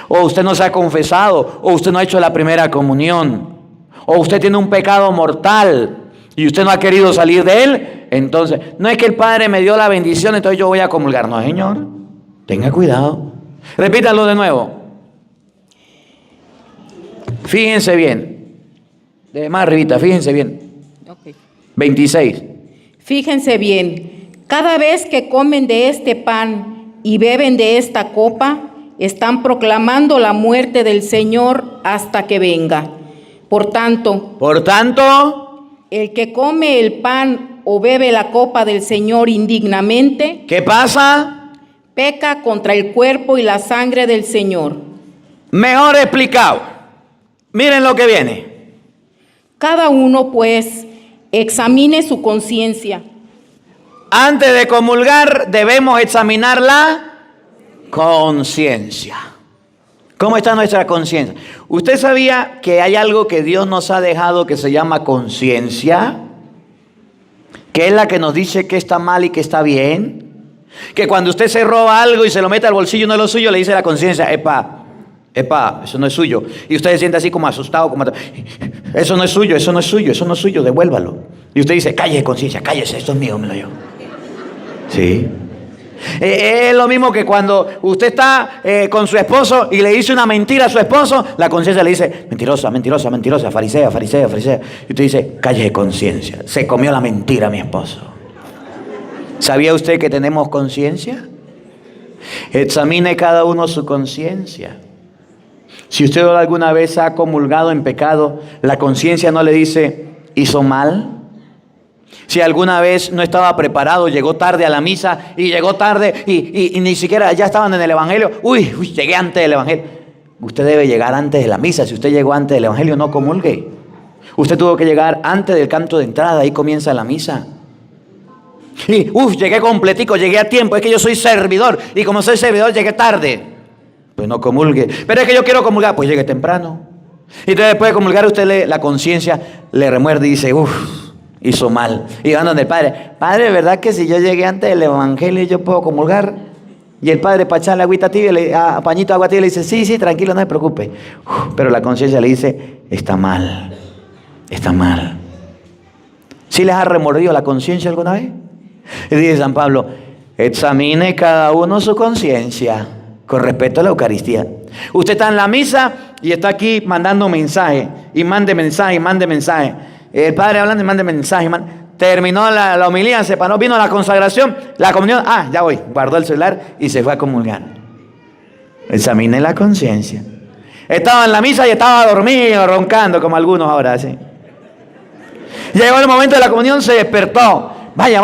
O usted no se ha confesado, o usted no ha hecho la primera comunión, o usted tiene un pecado mortal y usted no ha querido salir de él. Entonces, no es que el Padre me dio la bendición, entonces yo voy a comulgar. No, señor, tenga cuidado. Repítalo de nuevo. Fíjense bien. De más arribita, fíjense bien. Okay. 26. Fíjense bien. Cada vez que comen de este pan y beben de esta copa, están proclamando la muerte del Señor hasta que venga. Por tanto, el que come el pan o bebe la copa del Señor indignamente, ¿qué pasa? peca contra el cuerpo y la sangre del Señor. Mejor explicado. Miren lo que viene. Cada uno, pues, examine su conciencia. Antes de comulgar debemos examinar la conciencia. ¿Cómo está nuestra conciencia? ¿Usted sabía que hay algo que Dios nos ha dejado que se llama conciencia? Que es la que nos dice que está mal y que está bien. Que cuando usted se roba algo y se lo mete al bolsillo y no es lo suyo, le dice la conciencia, epa, eso no es suyo. Y usted se siente así como asustado, como eso no es suyo, eso no es suyo, eso no es suyo, devuélvalo. Y usted dice, cállese conciencia, cállese, esto es mío, me lo llevo. Sí. Es lo mismo que cuando usted está con su esposo y le dice una mentira a su esposo, la conciencia le dice, mentirosa, mentirosa, mentirosa, farisea, farisea, farisea. Y usted dice, cállese conciencia, se comió la mentira mi esposo. ¿Sabía usted que tenemos conciencia? Examine cada uno su conciencia. Si usted alguna vez ha comulgado en pecado, la conciencia no le dice, hizo mal. Si alguna vez no estaba preparado, llegó tarde a la misa y llegó tarde y ni siquiera ya estaban en el evangelio. Uy, llegué antes del evangelio. Usted debe llegar antes de la misa. Si usted llegó antes del evangelio, no comulgue. Usted tuvo que llegar antes del canto de entrada, ahí comienza la misa. Y llegué completico, llegué a tiempo, es que yo soy servidor y como soy servidor llegué tarde. Pues no comulgue. Pero es que yo quiero comulgar, pues llegue temprano. Y entonces después de comulgar usted la conciencia le remuerde y dice, hizo mal. Y van donde el padre, padre, ¿verdad que si yo llegué antes del evangelio yo puedo comulgar? Y el padre para echarle agüita tibia, pañito de agua tibia le dice, sí, tranquilo, no se preocupe. Pero la conciencia le dice, está mal, está mal. ¿Sí les ha remordido la conciencia alguna vez? Y dice San Pablo, examine cada uno su conciencia con respecto a la Eucaristía. Usted está en la misa y está aquí mandando mensaje, y mande mensaje, y mande mensaje. El padre hablando y mande mensaje. Terminó la homilía, se paró, vino la consagración, la comunión. Ya voy. Guardó el celular y se fue a comulgar. Examine la conciencia. Estaba en la misa y estaba dormido, roncando, como algunos ahora, ¿sí? Llegó el momento de la comunión, se despertó. Vaya,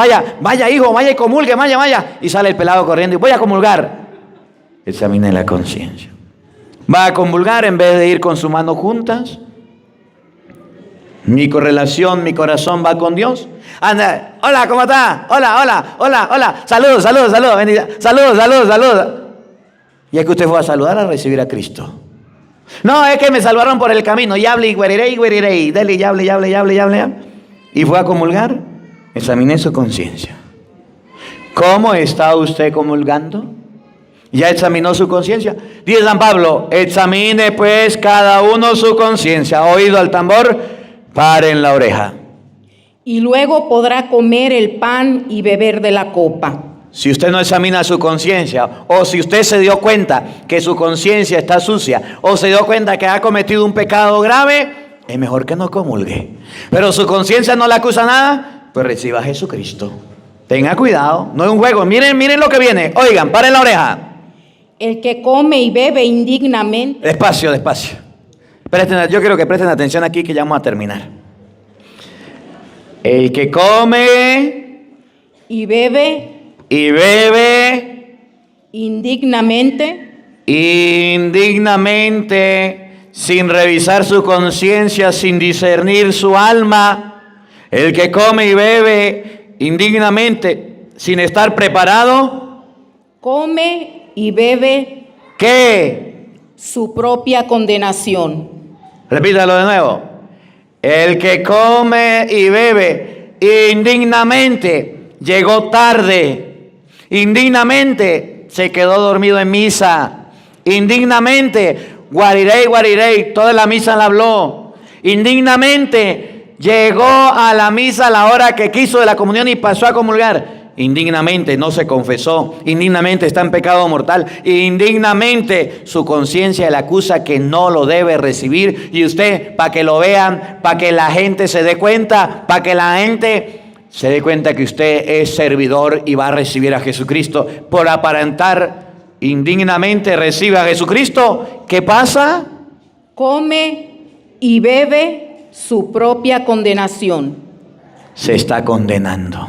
hijo, vaya y comulgue, vaya. Y sale el pelado corriendo y voy a comulgar. Examine la conciencia. Va a comulgar en vez de ir con sus manos juntas. Mi correlación, mi corazón va con Dios. Anda, hola, ¿cómo está? Hola. Saludos. Bendiga. Saludos. Y es que usted fue a saludar, a recibir a Cristo. No, es que me salvaron por el camino. Y hable, y güerirey. Dele, y hable. Y fue a comulgar. Examine su conciencia. ¿Cómo está usted comulgando? ¿Ya examinó su conciencia? Dice San Pablo, examine pues cada uno su conciencia. Oído al tambor, paren la oreja. Y luego podrá comer el pan y beber de la copa. Si usted no examina su conciencia, o si usted se dio cuenta que su conciencia está sucia, o se dio cuenta que ha cometido un pecado grave, es mejor que no comulgue. Pero su conciencia no le acusa nada, pues reciba a Jesucristo. Tenga cuidado, no es un juego. Miren lo que viene. Oigan, paren la oreja. El que come y bebe indignamente. Despacio. Yo quiero que presten atención aquí que ya vamos a terminar. El que come y bebe indignamente, sin revisar su conciencia, sin discernir su alma. El que come y bebe indignamente, sin estar preparado, come y bebe. ¿Qué? Su propia condenación. Repítalo de nuevo. El que come y bebe indignamente, llegó tarde, indignamente se quedó dormido en misa, indignamente, guarirey, toda la misa la habló, indignamente llegó a la misa a la hora que quiso de la comunión y pasó a comulgar. Indignamente no se confesó, indignamente está en pecado mortal, indignamente su conciencia le acusa que no lo debe recibir. Y usted, para que lo vean, para que la gente se dé cuenta, para que la gente se dé cuenta que usted es servidor y va a recibir a Jesucristo, por aparentar indignamente recibe a Jesucristo, ¿qué pasa? Come y bebe su propia condenación. Se está condenando.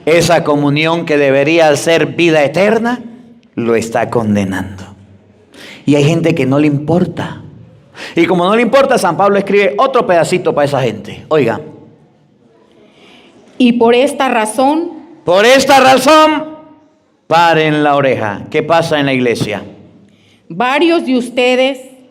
Esa comunión que debería ser vida eterna, lo está condenando. Y hay gente que no le importa. Y como no le importa, San Pablo escribe otro pedacito para esa gente. Oiga. Y por esta razón, paren la oreja. ¿Qué pasa en la iglesia?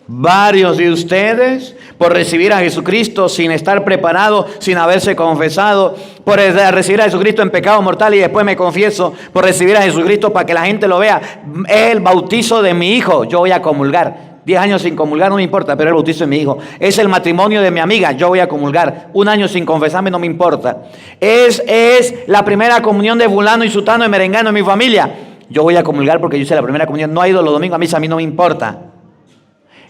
varios de ustedes, por recibir a Jesucristo sin estar preparado, sin haberse confesado, por recibir a Jesucristo en pecado mortal y después me confieso, por recibir a Jesucristo para que la gente lo vea. Es el bautizo de mi hijo, yo voy a comulgar. 10 años sin comulgar no me importa, pero el bautizo de mi hijo. Es el matrimonio de mi amiga, yo voy a comulgar. 1 año sin confesarme no me importa. Es la primera comunión de fulano y sutano y merengano en mi familia. Yo voy a comulgar porque yo hice la primera comunión. No ha ido los domingos a misa, a mí no me importa.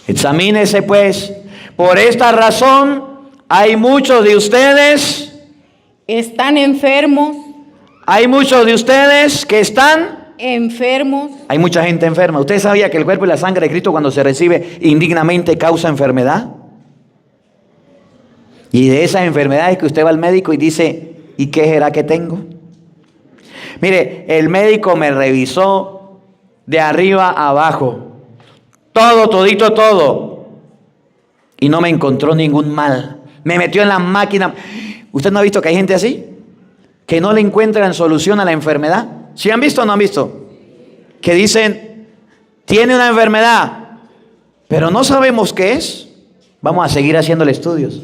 Examínese pues. Por esta razón hay muchos de ustedes. están enfermos, Hay muchos de ustedes que están. enfermos, Hay mucha gente enferma. ¿Usted sabía que el cuerpo y la sangre de Cristo cuando se recibe indignamente causa enfermedad? Y de esas enfermedades que usted va al médico y dice, ¿y qué será que tengo? Mire, el médico me revisó de arriba a abajo. Todo. Y no me encontró ningún mal. Me metió en la máquina. ¿Usted no ha visto que hay gente así? Que no le encuentran solución a la enfermedad. ¿Sí han visto o no han visto? Que dicen, tiene una enfermedad, pero no sabemos qué es. Vamos a seguir haciéndole estudios.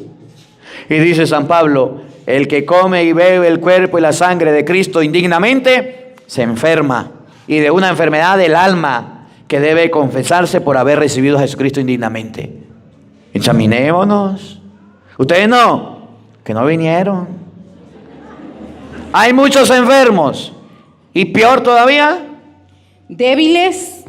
Y dice San Pablo, el que come y bebe el cuerpo y la sangre de Cristo indignamente, se enferma. Y de una enfermedad del alma que debe confesarse por haber recibido a Jesucristo indignamente. Examinémonos. Ustedes no, que no vinieron. Hay muchos enfermos. Y peor todavía, débiles,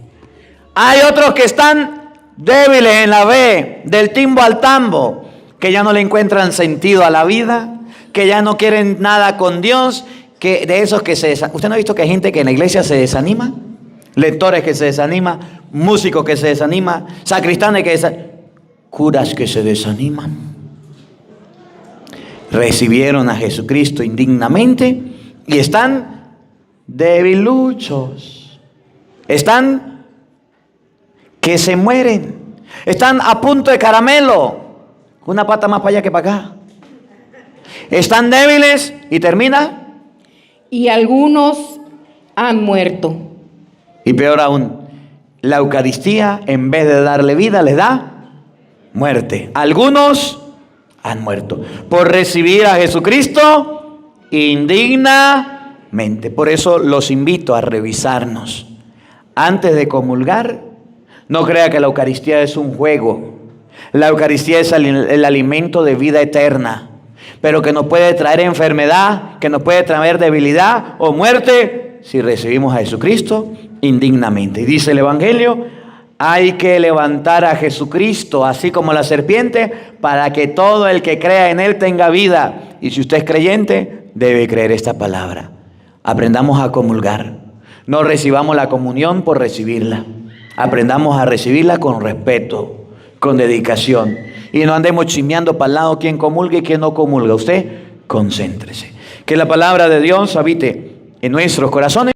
hay otros que están débiles en la fe, del timbo al tambo, que ya no le encuentran sentido a la vida, que ya no quieren nada con Dios, que de esos que se desaniman. ¿Usted no ha visto que hay gente que en la iglesia se desanima? Lectores que se desaniman, músicos que se desaniman, sacristanes que curas que se desaniman. Recibieron a Jesucristo indignamente y están debiluchos. Están que se mueren. Están a punto de caramelo. Una pata más para allá que para acá. Están débiles y termina. y algunos han muerto. Y peor aún, la Eucaristía en vez de darle vida les da muerte. Algunos han muerto por recibir a Jesucristo indignamente. Por eso los invito a revisarnos. Antes de comulgar, no crea que la Eucaristía es un juego. La Eucaristía es el alimento de vida eterna, pero que nos puede traer enfermedad, que nos puede traer debilidad o muerte si recibimos a Jesucristo indignamente. Y dice el Evangelio, hay que levantar a Jesucristo, así como la serpiente, para que todo el que crea en Él tenga vida. Y si usted es creyente, debe creer esta palabra. Aprendamos a comulgar. No recibamos la comunión por recibirla. Aprendamos a recibirla con respeto, con dedicación. Y no andemos chismeando para el lado quién comulga y quién no comulga. Usted, concéntrese. Que la palabra de Dios habite en nuestros corazones.